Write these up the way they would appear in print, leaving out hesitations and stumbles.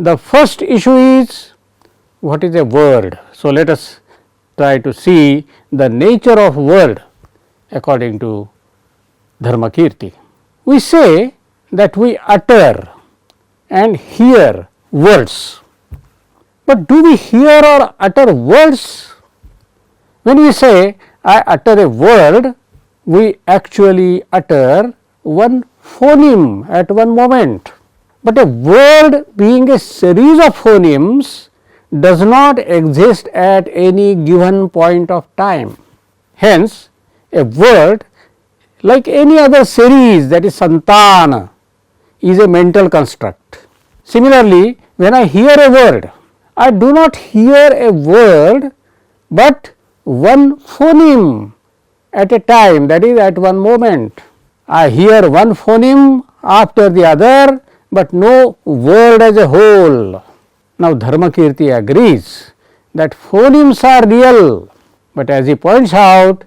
The first issue is what is a word. So, let us try to see the nature of word according to Dharmakirti. We say that we utter and hear words, but do we hear or utter words? When we say I utter a word, we actually utter one phoneme at one moment, but a word being a series of phonemes does not exist at any given point of time. Hence, a word like any other series, that is santana, is a mental construct. Similarly, when I hear a word, I do not hear a word, but one phoneme at a time, that is at one moment. I hear one phoneme after the other, but no word as a whole. Now, Dharmakirti agrees that phonemes are real, but as he points out,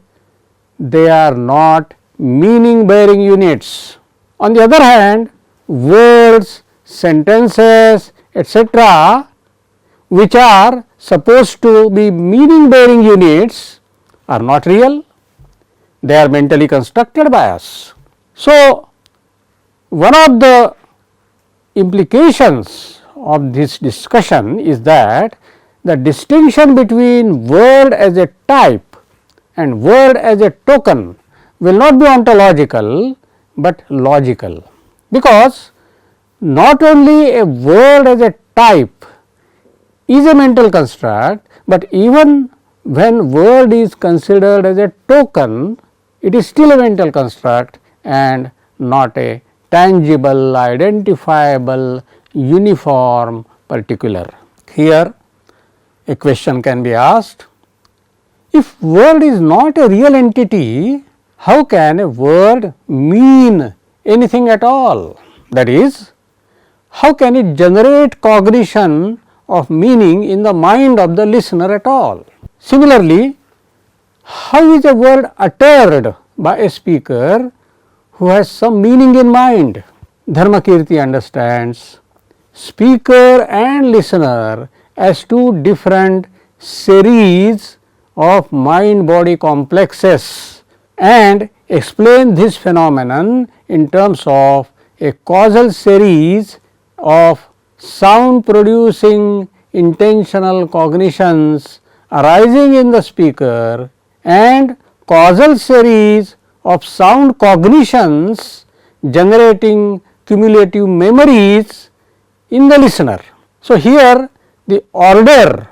they are not meaning bearing units. On the other hand, words, sentences, etc., which are supposed to be meaning bearing units, are not real, they are mentally constructed by us. So, one of the implications of this discussion is that the distinction between word as a type and word as a token will not be ontological, but logical, because not only a word as a type is a mental construct, but even when word is considered as a token, it is still a mental construct and not a tangible, identifiable, uniform, particular. Here a question can be asked, if word is not a real entity, how can a word mean anything at all? That is, how can it generate cognition of meaning in the mind of the listener at all? Similarly, how is a word uttered by a speaker who has some meaning in mind? Dharmakirti understands speaker and listener as two different series of mind body complexes and explain this phenomenon in terms of a causal series of sound producing intentional cognitions arising in the speaker and causal series of sound cognitions generating cumulative memories in the listener. So, here the order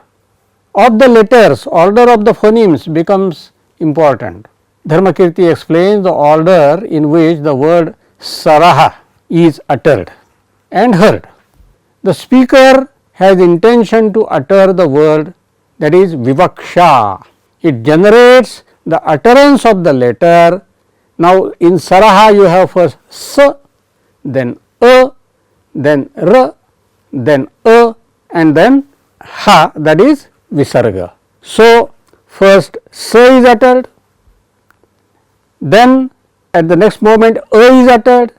of the letters, order of the phonemes becomes important. Dharmakirti explains the order in which the word saraha is uttered and heard. The speaker has intention to utter the word, that is vivaksha. It generates the utterance of the letter. Now, in saraha you have first s, then a, then r, then a, and then ha, that is visarga. So, first s is uttered, then at the next moment a is uttered,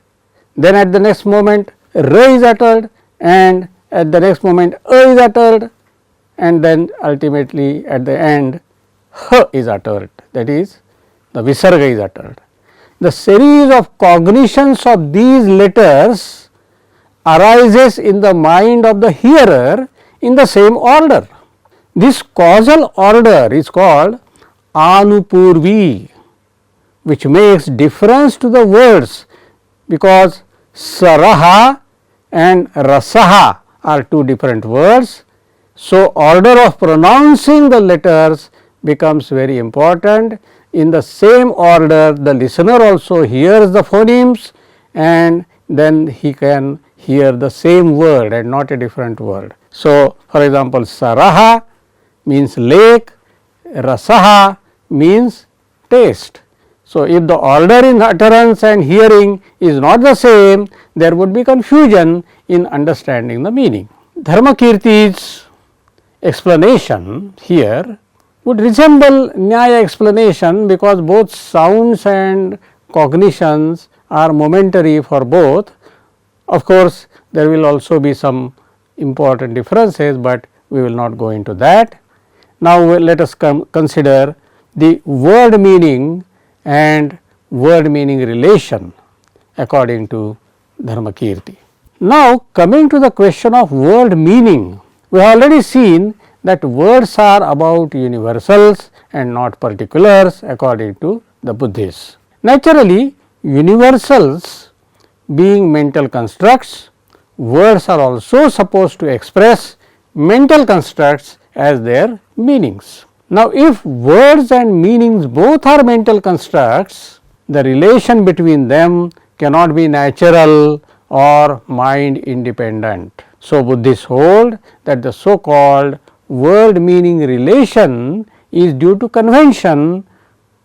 then at the next moment r is uttered, and at the next moment a is uttered, and then ultimately at the end h is uttered, that is the visarga is uttered. The series of cognitions of these letters arises in the mind of the hearer in the same order. This causal order is called anupurvi, which makes difference to the words, because saraha and rasaha are two different words. So, order of pronouncing the letters becomes very important. In the same order, the listener also hears the phonemes, and then he can hear the same word and not a different word. So, for example, saraha means lake, rasaha means taste. So, if the order in utterance and hearing is not the same, there would be confusion in understanding the meaning. Dharmakirti's explanation here would resemble Nyaya explanation, because both sounds and cognitions are momentary for both. Of course, there will also be some important differences, but we will not go into that. Now, let us consider the word meaning and word meaning relation according to Dharmakirti. Now, coming to the question of word meaning, we have already seen that words are about universals and not particulars according to the Buddhists. Naturally, universals being mental constructs, words are also supposed to express mental constructs as their meanings. Now, if words and meanings both are mental constructs, the relation between them cannot be natural or mind independent. So, Buddhists hold that the so called word meaning relation is due to convention,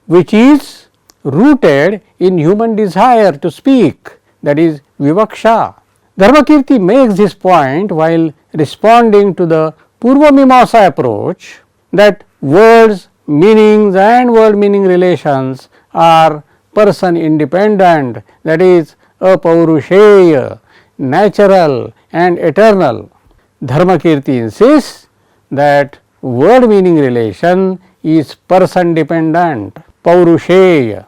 which is rooted in human desire to speak, that is vivaksha. Dharmakirti makes this point while responding to the Purva Mimamsa approach that words, meanings and word meaning relations are person independent, that is apaurusheya, natural and eternal. Dharmakirti insists that word meaning relation is person dependent, paurusheya.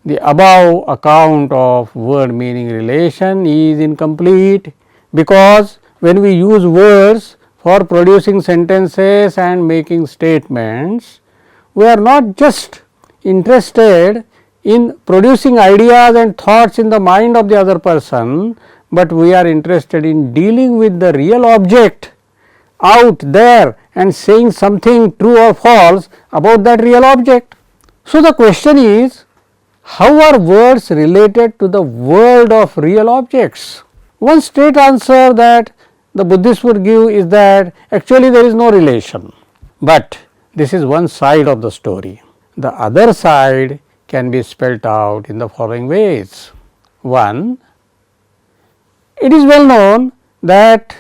The above account of word meaning relation is incomplete, because when we use words for producing sentences and making statements, we are not just interested in producing ideas and thoughts in the mind of the other person, but we are interested in dealing with the real object out there and saying something true or false about that real object. So, the question is, how are words related to the world of real objects? One straight answer that the Buddhists would give is that actually there is no relation, but this is one side of the story. The other side can be spelt out in the following ways. 1. It is well known that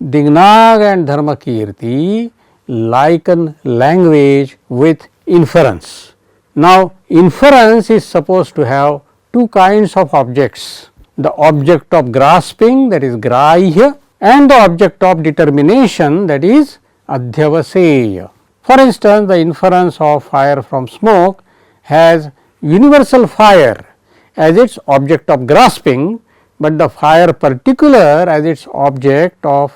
Dingnag and Dharmakirti liken language with inference. Now, inference is supposed to have two kinds of objects, the object of grasping, that is grahya, and the object of determination, that is adhyavaseya. For instance, the inference of fire from smoke has universal fire as its object of grasping, but the fire particular as its object of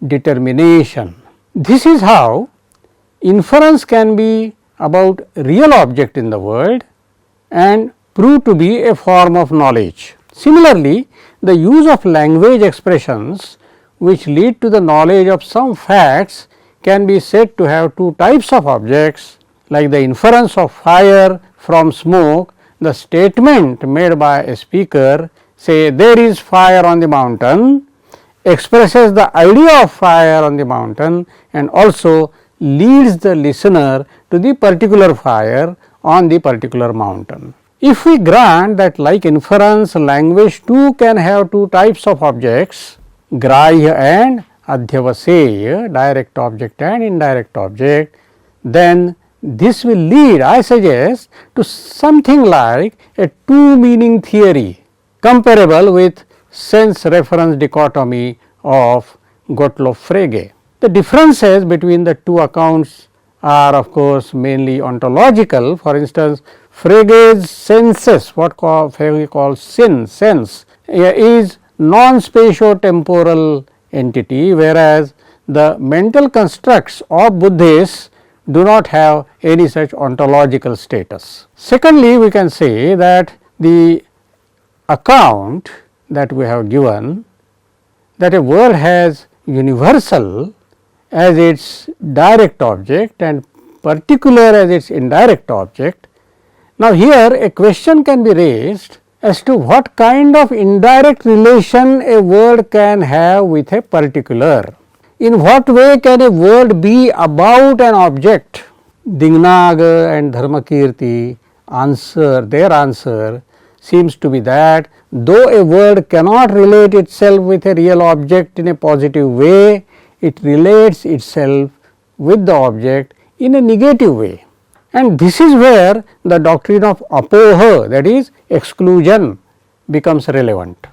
determination. This is how inference can be about real object in the world and prove to be a form of knowledge. Similarly, the use of language expressions which lead to the knowledge of some facts can be said to have two types of objects, like the inference of fire from smoke. The statement made by a speaker, say there is fire on the mountain, expresses the idea of fire on the mountain and also leads the listener to the particular fire on the particular mountain. If we grant that like inference, language too can have two types of objects, grahya and adhyavaseya, direct object and indirect object, then this will lead, I suggest, to something like a two meaning theory comparable with sense reference dichotomy of Gottlob Frege. The differences between the two accounts are of course mainly ontological. For instance, Frege's senses, what Frege calls sense, is non-spatio-temporal entity, whereas the mental constructs of Buddhists do not have any such ontological status. Secondly, we can say that the account that we have given, that a word has universal as its direct object and particular as its indirect object. Now, here a question can be raised as to what kind of indirect relation a word can have with a particular. In what way can a word be about an object? Dingnaga and Dharmakirti their answer seems to be that though a word cannot relate itself with a real object in a positive way, it relates itself with the object in a negative way. And this is where the doctrine of apoha, that is exclusion, becomes relevant.